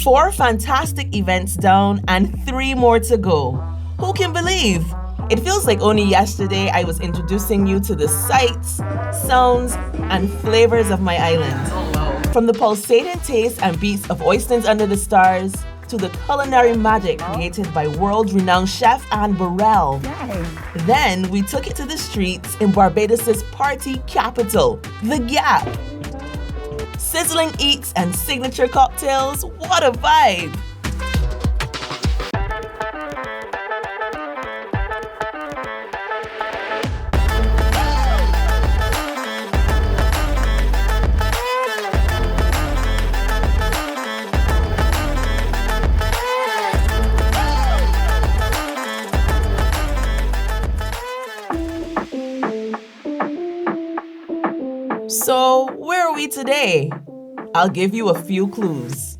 4 fantastic events down and 3 more to go. Who can believe? It feels like only yesterday I was introducing you to the sights, sounds, and flavors of my island. From the pulsating taste and beats of oysters under the stars to the culinary magic created by world-renowned chef Anne Burrell. Then we took it to the streets in Barbados' party capital, The Gap. Sizzling eats and signature cocktails, what a vibe! So, where are we today? I'll give you a few clues.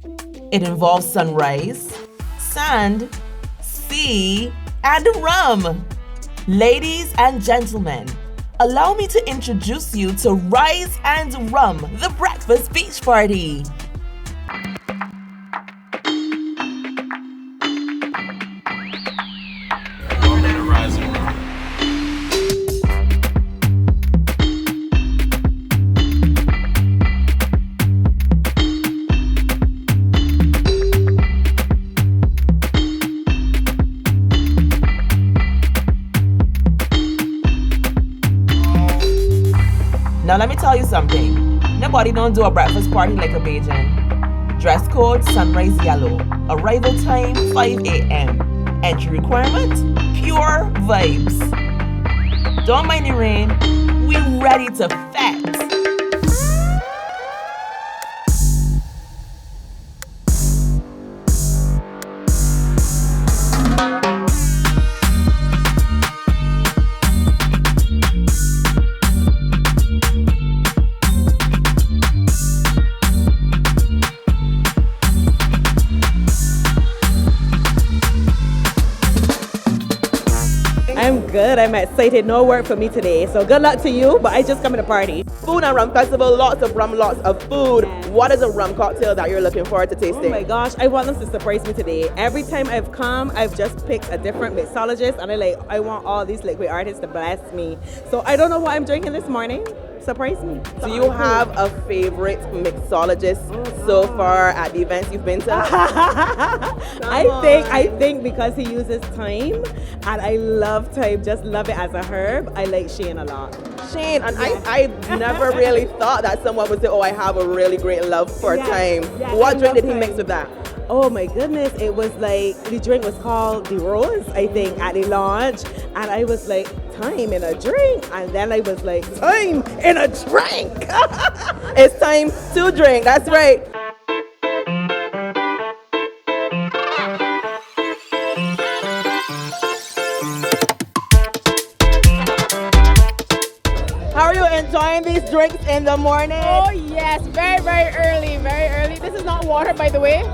It involves sunrise, sand, sea, and rum. Ladies and gentlemen, allow me to introduce you to Rise and Rum, the breakfast beach party. Now let me tell you something. Nobody don't do a breakfast party like a Bajan. Dress code, sunrise yellow. Arrival time, 5 a.m. Entry requirement, pure vibes. Don't mind the rain. We ready to fat. I'm good. I'm excited. No work for me today. So good luck to you, but I just come to the party. Food and Rum Festival, lots of rum, lots of food. What is a rum cocktail that you're looking forward to tasting? Oh my gosh, I want them to surprise me today. Every time I've come, I've just picked a different mixologist and I want all these liquid artists to bless me. So I don't know what I'm drinking this morning. Surprise me. Do you have a favorite mixologist so far at the events you've been to? I think because he uses thyme, and I love thyme, just love it as a herb. I like Shane a lot. Shane, and I never really thought that someone would say, oh, I have a really great love for thyme. What drink did he mix with that? Oh my goodness, it was like, the drink was called the Rose, I think, at the launch. And I was like, thyme in a drink. And then I was like, thyme in a drink. It's time to drink, that's right. How are you enjoying these drinks in the morning? Oh yes, very, very early, very early. This is not water, by the way.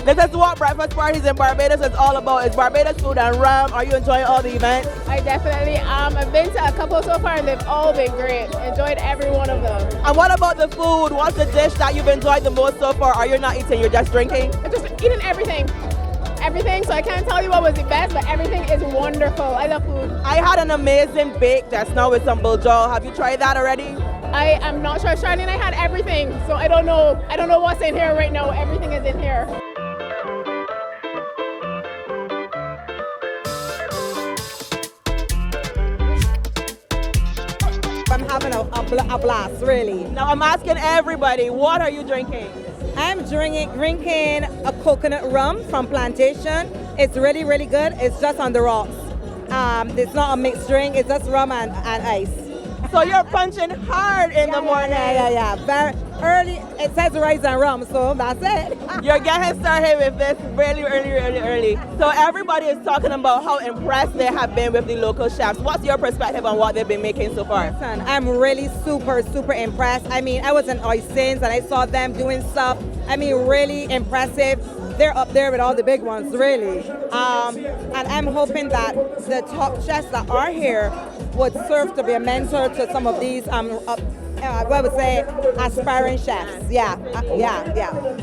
This is what breakfast parties in Barbados is all about. It's Barbados food and rum. Are you enjoying all the events? I definitely am. I've been to a couple so far and they've all been great. Enjoyed every one of them. And what about the food? What's the dish that you've enjoyed the most so far? Are you not eating, you're just drinking? I'm just eating everything. Everything, so I can't tell you what was the best, but everything is wonderful. I love food. I had an amazing bake just now with some buljol. Have you tried that already? I am not sure. Charlene, I had everything, so I don't know what's in here right now. Everything is in here. I'm having a blast, really. Now I'm asking everybody, what are you drinking? I'm drinking a coconut rum from Plantation. It's really, really good. It's just on the rocks. It's not a mixed drink. It's just rum and ice. So you're punching hard in the morning. Yeah. Very early. It says Rise and Rum, so that's it. You're getting started with this really early. So everybody is talking about how impressed they have been with the local chefs. What's your perspective on what they've been making so far? Listen, I'm really super impressed. I mean, I was in Oystins and I saw them doing stuff. I mean, really impressive. They're up there with all the big ones, really. And I'm hoping that the top chefs that are here would serve to be a mentor to some of these I would say aspiring chefs. Yeah.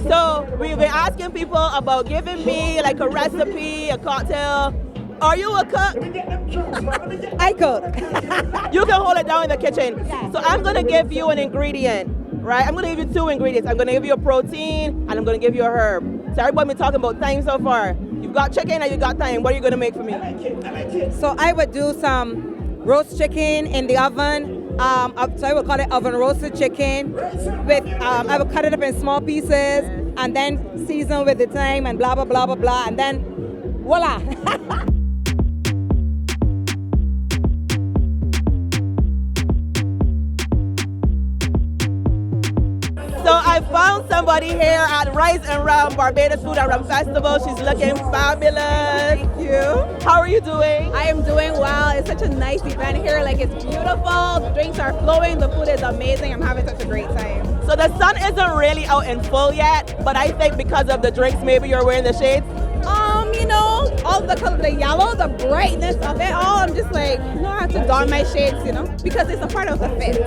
So we've been asking people about giving me like a recipe, a cocktail. Are you a cook? I cook. You can hold it down in the kitchen. So I'm gonna give you an ingredient, right? I'm gonna give you two ingredients. I'm gonna give you a protein and I'm gonna give you a herb. So everybody been talking about thyme so far. You've got chicken and you got thyme. What are you gonna make for me? So I would do some roast chicken in the oven. So I would call it oven roasted chicken. With I would cut it up in small pieces and then season with the thyme and blah blah blah blah blah, and then voila. So I found somebody here at Rice and Rum Barbados Food and Rum Festival. She's looking fabulous. Thank you. How are you doing? I am doing well. It's such a nice event here. Like, it's beautiful. The drinks are flowing. The food is amazing. I'm having such a great time. So the sun isn't really out in full yet, but I think because of the drinks, maybe you're wearing the shades. You know, all the color, the yellow, the brightness of it all. I'm just like, no, I have to don my shades, you know, because it's a part of the fit.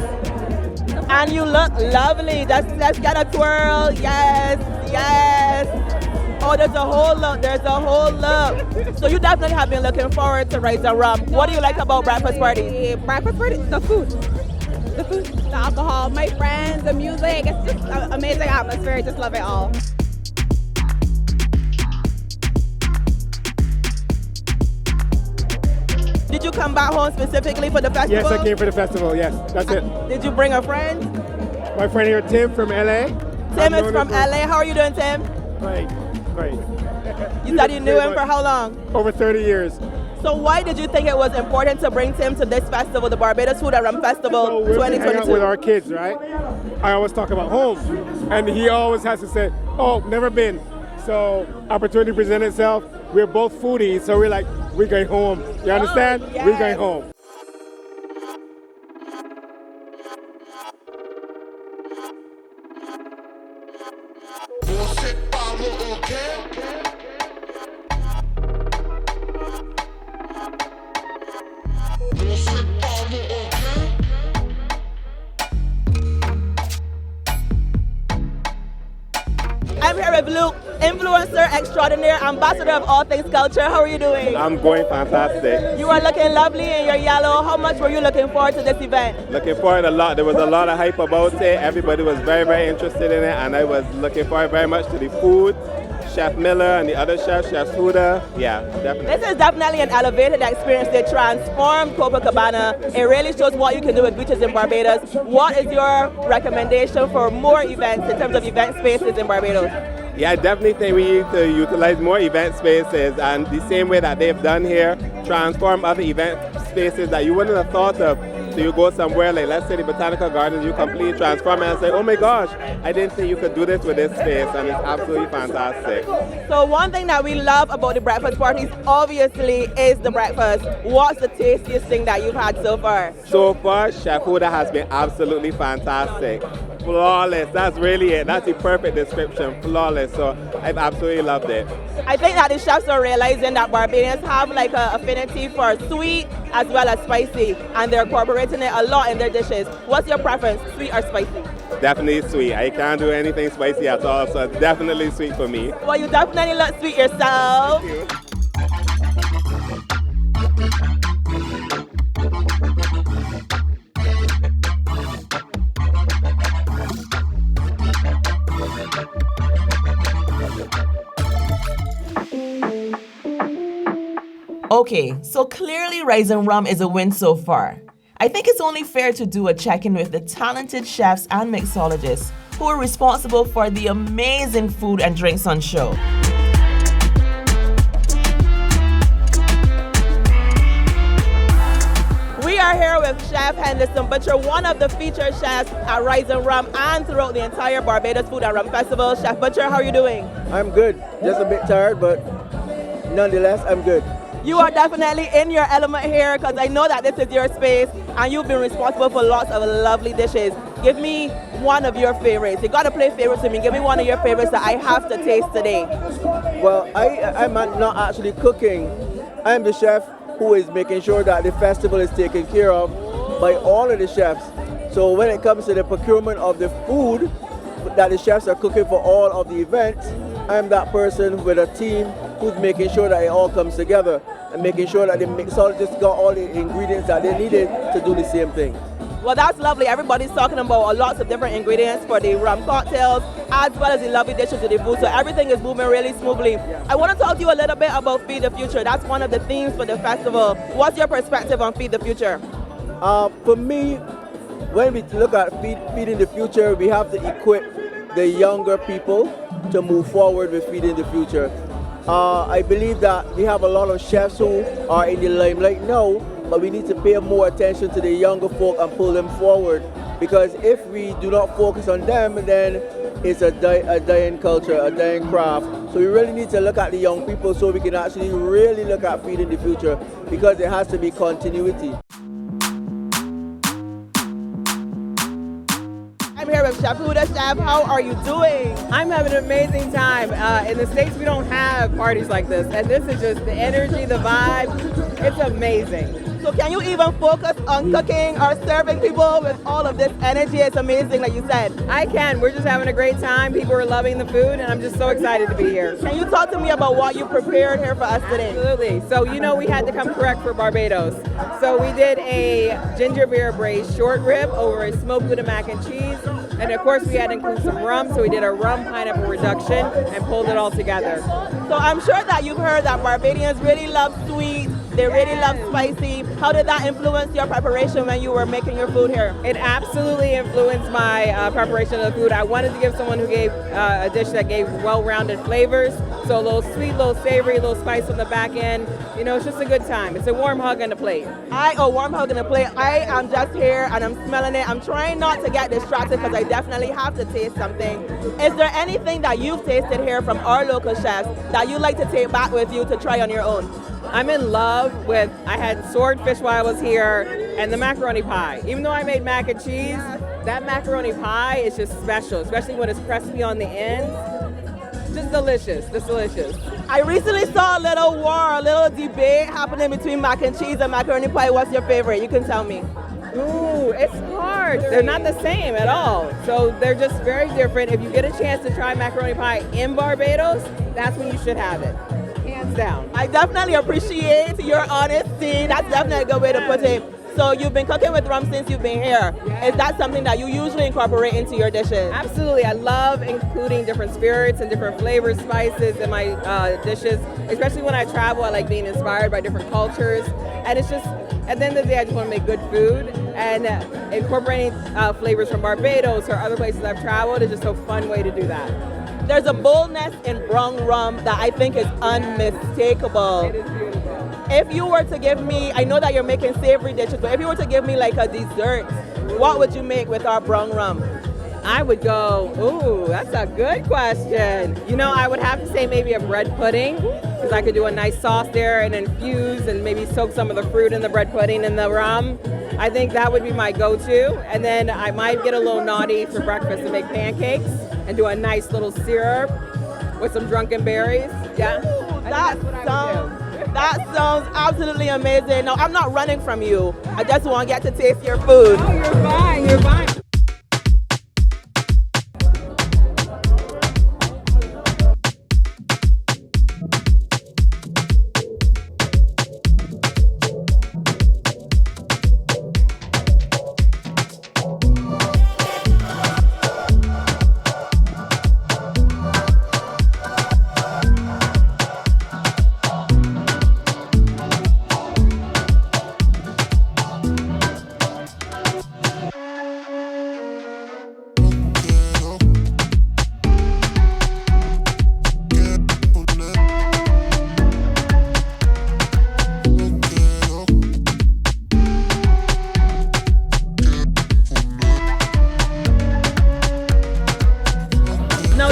And you look lovely. Let's get a twirl. Yes. Oh, there's a whole look. So you definitely have been looking forward to Rice and Rum. What do you like about breakfast parties? Breakfast party, the food, the alcohol, my friends, the music. It's just an amazing atmosphere. I just love it all. Did you come back home specifically for the festival? Yes, I came for the festival. Yes, that's it. Did you bring a friend? My friend here, Tim from LA. Tim is from LA. How are you doing, Tim? Great. You said you knew him for how long? Over 30 years. So why did you think it was important to bring Tim to this festival, the Barbados Food and Rum Festival So we're hanging out 2022? with our kids, right? I always talk about home, and he always has to say, "Oh, never been." So opportunity presented itself. We're both foodies, so we're like, we're going home. You understand? yes. We're going home. I'm here with Luke, influencer extraordinaire, ambassador of all things culture. How are you doing? I'm going fantastic. You are looking lovely in your yellow. How much were you looking forward to this event? Looking forward a lot. There was a lot of hype about it. Everybody was very, very interested in it, and I was looking forward very much to the food. Chef Miller and the other chef, Chef Huda. Yeah, definitely. This is definitely an elevated experience. They transformed Copacabana. It really shows what you can do with beaches in Barbados. What is your recommendation for more events in terms of event spaces in Barbados? Yeah, I definitely think we need to utilize more event spaces, and the same way that they've done here, transform other event spaces that you wouldn't have thought of. So you go somewhere like, let's say the Botanical Gardens, you completely transform it and say, oh my gosh, I didn't think you could do this with this space, and it's absolutely fantastic. So one thing that we love about the breakfast parties obviously is the breakfast. What's the tastiest thing that you've had so far? So far, Chef Huda has been absolutely fantastic. Flawless, that's really it. That's the perfect description, flawless. So I've absolutely loved it. I think that the chefs are realizing that Barbadians have like an affinity for sweet as well as spicy, and they're incorporating it a lot in their dishes. What's your preference, sweet or spicy? Definitely sweet. I can't do anything spicy at all, so definitely sweet for me. Well, you definitely look sweet yourself. Thank you. Okay, so clearly Rice and Rum is a win so far. I think it's only fair to do a check-in with the talented chefs and mixologists who are responsible for the amazing food and drinks on show. We are here with Chef Henderson Butcher, one of the featured chefs at Rice and Rum and throughout the entire Barbados Food and Rum Festival. Chef Butcher, how are you doing? I'm good. Just a bit tired, but nonetheless, I'm good. You are definitely in your element here because I know that this is your space and you've been responsible for lots of lovely dishes. Give me one of your favorites. You got to play favorites with me. Give me one of your favorites that I have to taste today. Well, I'm not actually cooking. I'm the chef who is making sure that the festival is taken care of by all of the chefs. So when it comes to the procurement of the food that the chefs are cooking for all of the events, I'm that person with a team who's making sure that it all comes together and making sure that the mixologists got all the ingredients that they needed to do the same thing. Well, that's lovely. Everybody's talking about lots of different ingredients for the rum cocktails, as well as the lovely dishes of the food. So everything is moving really smoothly. I want to talk to you a little bit about Feed the Future. That's one of the themes for the festival. What's your perspective on Feed the Future? For me, when we look at Feeding the Future, we have to equip the younger people to move forward with Feeding the Future. I believe that we have a lot of chefs who are in the limelight now, but we need to pay more attention to the younger folk and pull them forward, because if we do not focus on them, then it's a dying culture, a dying craft. So we really need to look at the young people so we can actually really look at Feeding the Future, because there has to be continuity. I'm here with Chef Huda. Chef, how are you doing? I'm having an amazing time. In the States, we don't have parties like this, and this is just the energy, the vibe. It's amazing. So can you even focus on cooking or serving people with all of this energy? It's amazing, like you said. I can. We're just having a great time. People are loving the food, and I'm just so excited to be here. Can you talk to me about what you prepared here for us today? Absolutely. So, we had to come correct for Barbados. So we did a ginger beer braised short rib over a smoked Gouda mac and cheese. And of course, we had to include some rum, so we did a rum pineapple reduction and pulled it all together. So I'm sure that you've heard that Barbadians really love sweet, they really love spicy. How did that influence your preparation when you were making your food here? It absolutely influenced my preparation of the food. I wanted to give someone who gave a dish that gave well-rounded flavors. So a little sweet, a little savory, a little spice on the back end. It's just a good time. It's a warm hug on the plate. A warm hug on the plate. I am just here and I'm smelling it. I'm trying not to get distracted because I definitely have to taste something. Is there anything that you've tasted here from our local chefs that you'd like to take back with you to try on your own? I'm in love with, I had swordfish while I was here, and the macaroni pie. Even though I made mac and cheese, that macaroni pie is just special, especially when it's crispy on the ends. Just delicious, just delicious. I recently saw a little war, a little debate happening between mac and cheese and macaroni pie. What's your favorite? You can tell me. Ooh, it's hard. They're not the same at all. So they're just very different. If you get a chance to try macaroni pie in Barbados, that's when you should have it. Hands down. I definitely appreciate your honesty. That's definitely a good way to put it. So you've been cooking with rum since you've been here. Yes. Is that something that you usually incorporate into your dishes? Absolutely. I love including different spirits and different flavors, spices in my dishes. Especially when I travel, I like being inspired by different cultures. And it's just, at the end of the day, I just want to make good food. And incorporating flavors from Barbados or other places I've traveled is just a fun way to do that. There's a boldness in brown rum that I think is unmistakable. It is beautiful. If you were to give me, I know that you're making savory dishes, but if you were to give me like a dessert, what would you make with our brown rum? I would go, ooh, that's a good question. I would have to say maybe a bread pudding, because I could do a nice sauce there and infuse and maybe soak some of the fruit in the bread pudding and the rum. I think that would be my go-to. And then I might get a little naughty for breakfast and make pancakes and do a nice little syrup with some drunken berries. Yeah, That sounds absolutely amazing. No, I'm not running from you. I just want to get to taste your food. Oh, you're fine, you're fine.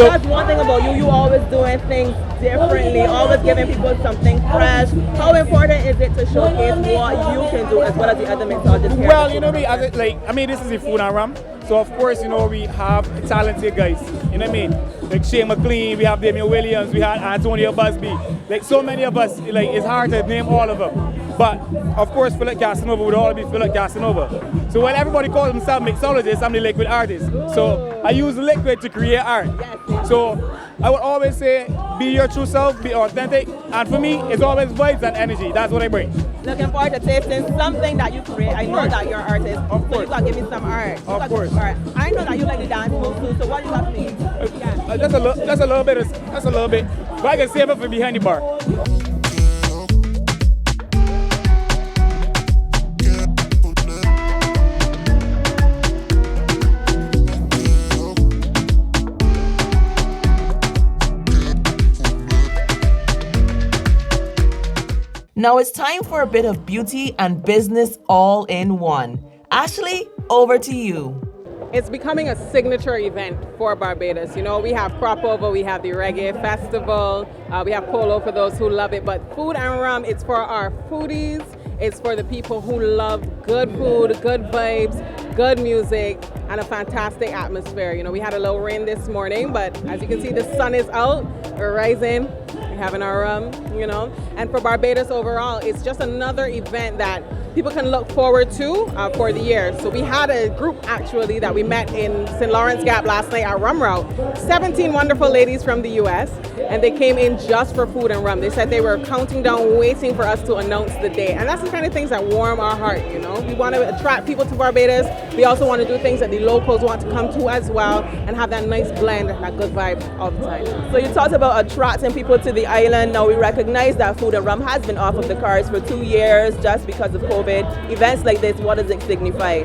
That's one thing about you. You always doing things differently, always giving people something fresh. How important is it to showcase what you can do as well as the other mixologists here? Well, this is the food and rum. So of course, we have talented guys. You know what I mean? Like Shane McLean, we have Damian Williams, we have Antonio Busby. Like so many of us, it's hard to name all of them. But of course, Philip Casanova would always be Philip Casanova. So when everybody calls themselves mixologists, I'm the liquid artist. So I use liquid to create art. So I would always say, be your true self, be authentic. And for me, it's always vibes and energy. That's what I bring. Looking forward to tasting something that you create. I know that you're an artist. Of course. So you gotta give me some art. Of course. I know that you like the dance moves too. So what do you got for me? Just a little bit. Just a little bit. But I can save it for behind the bar. Now it's time for a bit of beauty and business all in one. Ashley, over to you. It's becoming a signature event for Barbados. You know, we have Crop Over, we have the Reggae Festival, we have Polo for those who love it, but Food and Rum, it's for our foodies, it's for the people who love good food, good vibes, good music, and a fantastic atmosphere. You know, we had a little rain this morning, but as you can see, the sun is out, we're rising, we're having our rum, you know. And for Barbados overall, it's just another event that people can look forward to for the year. So we had a group actually that we met in St. Lawrence Gap last night at Rum Route. 17 wonderful ladies from the US, and they came in just for food and rum. They said they were counting down, waiting for us to announce the day. And that's the kind of things that warm our heart, you know. We want to attract people to Barbados. We also want to do things that the locals want to come to as well and have that nice blend, that good vibe all the time. So you talked about attracting people to the island. Now we recognize that Food and Rum has been off of the cards for 2 years just because of COVID. Events like this, what does it signify?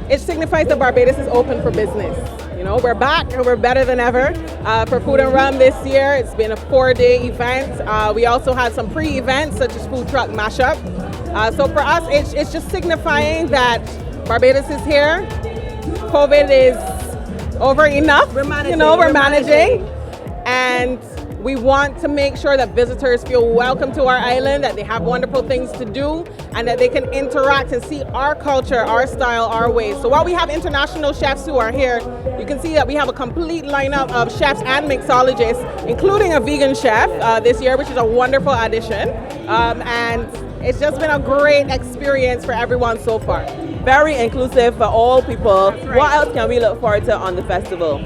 It signifies that Barbados is open for business. You know, we're back and we're better than ever. For Food and Rum this year, it's been a 4-day event. We also had some pre-events such as Food Truck Mashup. So for us, it's just signifying that Barbados is here. COVID is over enough. We're managing. And we want to make sure that visitors feel welcome to our island, that they have wonderful things to do, and that they can interact and see our culture, our style, our ways. So while we have international chefs who are here, you can see that we have a complete lineup of chefs and mixologists, including a vegan chef this year, which is a wonderful addition. And it's just been a great experience for everyone so far. Very inclusive for all people. Right. What else can we look forward to on the festival?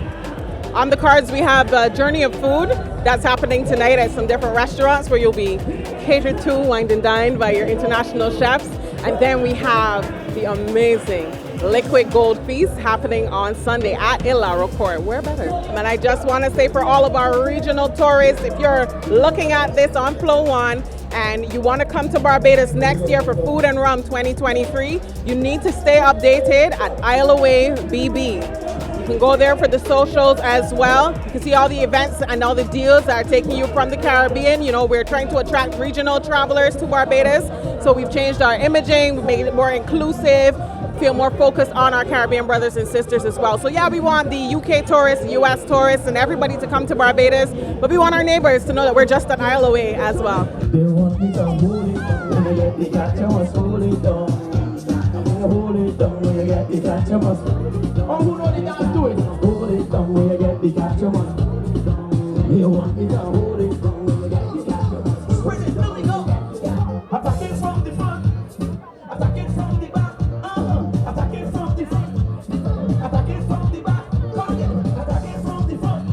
On the cards, we have Journey of Food. That's happening tonight at some different restaurants where you'll be catered to, wined and dined by your international chefs. And then we have the amazing Liquid Gold Feast happening on Sunday at Ilaro Court. Where better? And I just want to say for all of our regional tourists, if you're looking at this on Flow One and you want to come to Barbados next year for Food and Rum 2023, you need to stay updated at Isle Away BB. You can go there for the socials as well. You can see all the events and all the deals that are taking you from the Caribbean. You know, we're trying to attract regional travelers to Barbados. So we've changed our imaging, we've made it more inclusive, feel more focused on our Caribbean brothers and sisters as well. So yeah, we want the UK tourists, the US tourists, and everybody to come to Barbados. But we want our neighbors to know that we're just an isle away as well. Oh, who know the dance do it? Hold it down when you get the cash you must. You want me to hold it down when you get the cash you must. Spread it, really go. Attack it from the front. Attack it from the back. Attack it from the front. Attack it from the back. Come again. Attack it from the front.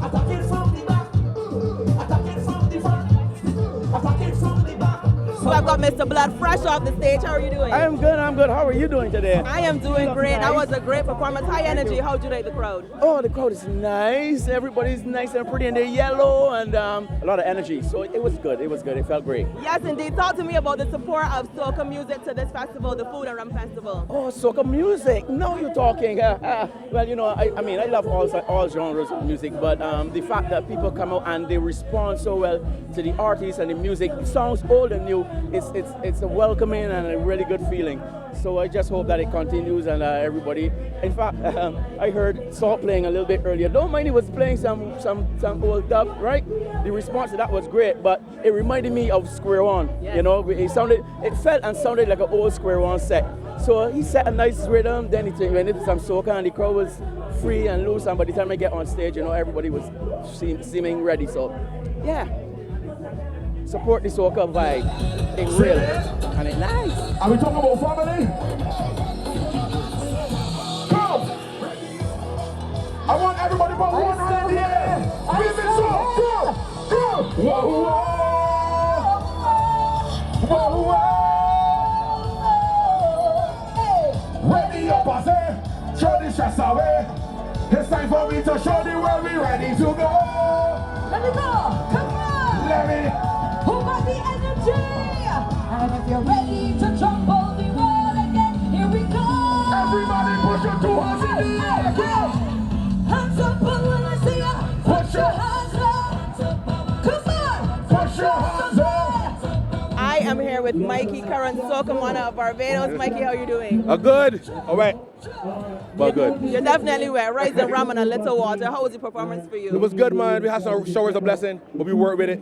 Attack it from the back. Attack it from the front. Attack it from the back. So I've got Mr. Blood fresh off the stage. How are you doing? I am good. How are you doing today? I am doing great. Nice. That was a great performance. High energy. How'd you like the crowd? Oh, the crowd is nice. Everybody's nice and pretty, and they're yellow, and a lot of energy. So it was good. It was good. It felt great. Yes, indeed. Talk to me about the support of soca music to this festival, the Food and Rum Festival. Oh, soca music. Now you're talking. Well, you know, I mean, I love all genres of music, but the fact that people come out and they respond so well to the artists and the music, songs old and new, it's a welcoming and a really good feeling. So I just hope that it continues and everybody. In fact, I heard Salt playing a little bit earlier. Don't mind, he was playing some old dub, right? The response to that was great, but it reminded me of Square One. Yes. You know, it felt and sounded like an old Square One set. So he set a nice rhythm, then he went into some soca, and the crowd was free and loose. And by the time I get on stage, you know, everybody was seeming ready. So, yeah. support the soca vibe. It's real and it's nice. Are we talking about family? Come! I want everybody to put one hand in the air. Give it so. Go! Go! Whoa, whoa! Whoa, whoa! Ready up, I say. Throw the stress away. It's time for me to show the world we ready to go. Let me go. Come on. Let me. Who got the energy? And if you're ready to jump on the wall again, here we go. Everybody push your two hands in the air. Go. Hands up when I see ya. Push your hands up. Come on. Push your hands up. I am here with Mikey, current soca mona of Barbados. Mikey, how are you doing? Good. All right. Well, good. You're definitely wet. Rice and rum and a little water. How was the performance for you? It was good, man. We had some showers of blessing, but we worked with it.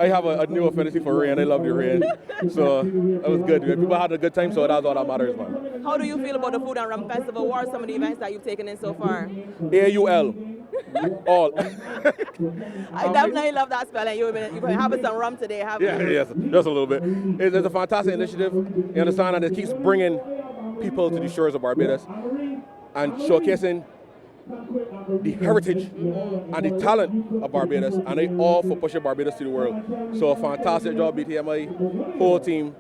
I have a new affinity for rain. I love the rain. So it was good. People had a good time, so that's all that matters, man. How do you feel about the Food and Rum Festival? What are some of the events that you've taken in so far? AUL. All. I definitely love that spelling. You've been having some rum today, haven't you? Yes, just a little bit. It's a fantastic initiative. You understand? And it keeps bringing people to the shores of Barbados and showcasing the heritage and the talent of Barbados, and they all for pushing Barbados to the world. So a fantastic job, BTMI, whole team.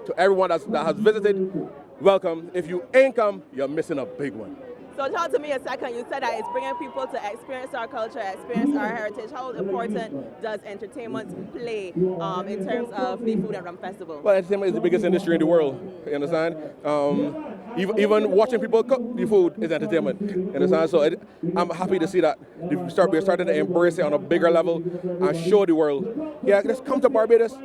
To everyone that has visited, welcome. If you ain't come, you're missing a big one. So talk to me a second. You said that it's bringing people to experience our culture, experience our heritage. How important does entertainment play in terms of the Food and Rum Festival? Well, entertainment is the biggest industry in the world. You understand? Even watching people cook the food is entertainment. You understand? So I'm happy to see that we're starting to embrace it on a bigger level and show the world. Yeah, just come to Barbados.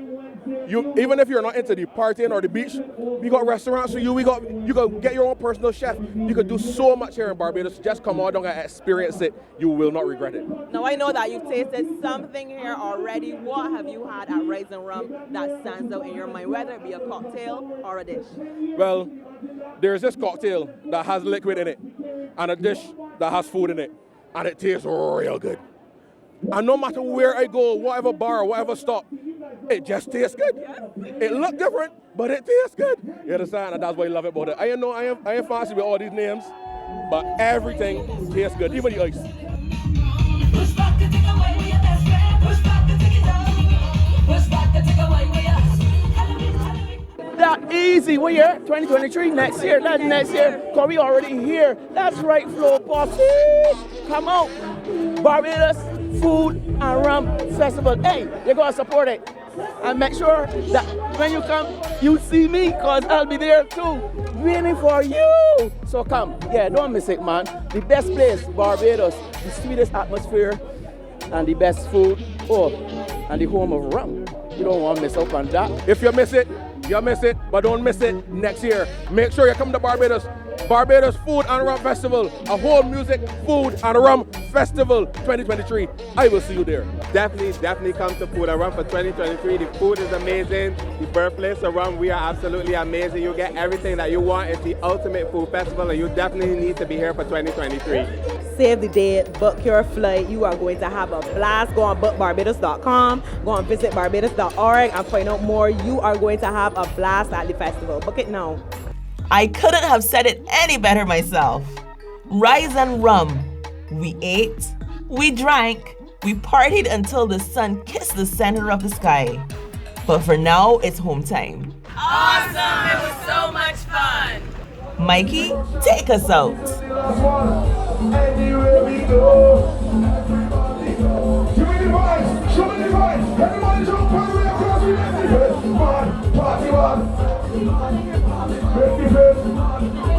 Even if you're not into the partying or the beach, we got restaurants for you. You can get your own personal chef. You can do so much here in Barbados. Just come on down and experience it. You will not regret it. Now I know that you've tasted something here already. What have you had at Rice and Rum that stands out in your mind, whether it be a cocktail or a dish? Well, there's this cocktail that has liquid in it and a dish that has food in it, and it tastes real good. And no matter where I go, whatever bar, whatever stop, it just tastes good. It looks different, but it tastes good. You understand? And that's why I love it about it. I ain't fancy with all these names, but everything tastes good, even the ice. That easy. What year? 2023. Next year. That's next year. Cause we already here. That's right, Flow Posse. Come on. Barbados Food and Rum Festival. Hey, you're gonna support it. And make sure that when you come, you see me, cause I'll be there too, waiting for you. So come. Yeah, don't miss it, man. The best place, Barbados. The sweetest atmosphere and the best food. Oh, and the home of rum. You don't want to miss out on that. If you miss it, you miss it, but don't miss it next year. Make sure you come to Barbados. Barbados Food and Rum Festival, a whole music, food and rum festival 2023. I will see you there. Definitely come to Food and Rum for 2023. The food is amazing. The birthplace of rum, we are absolutely amazing. You get everything that you want. It's the ultimate food festival, and you definitely need to be here for 2023. Save the date, book your flight. You are going to have a blast. Go on bookbarbados.com, go on visitbarbados.org and find out more. You are going to have a blast at the festival. Book it now. I couldn't have said it any better myself. Rise and rum. We ate, we drank, we partied until the sun kissed the center of the sky. But for now, it's home time. Awesome! It was so much fun! Mikey, take us out. Anywhere we go. Give me the vibes, show me the vibes. Everybody jump all the way across the party one. Make the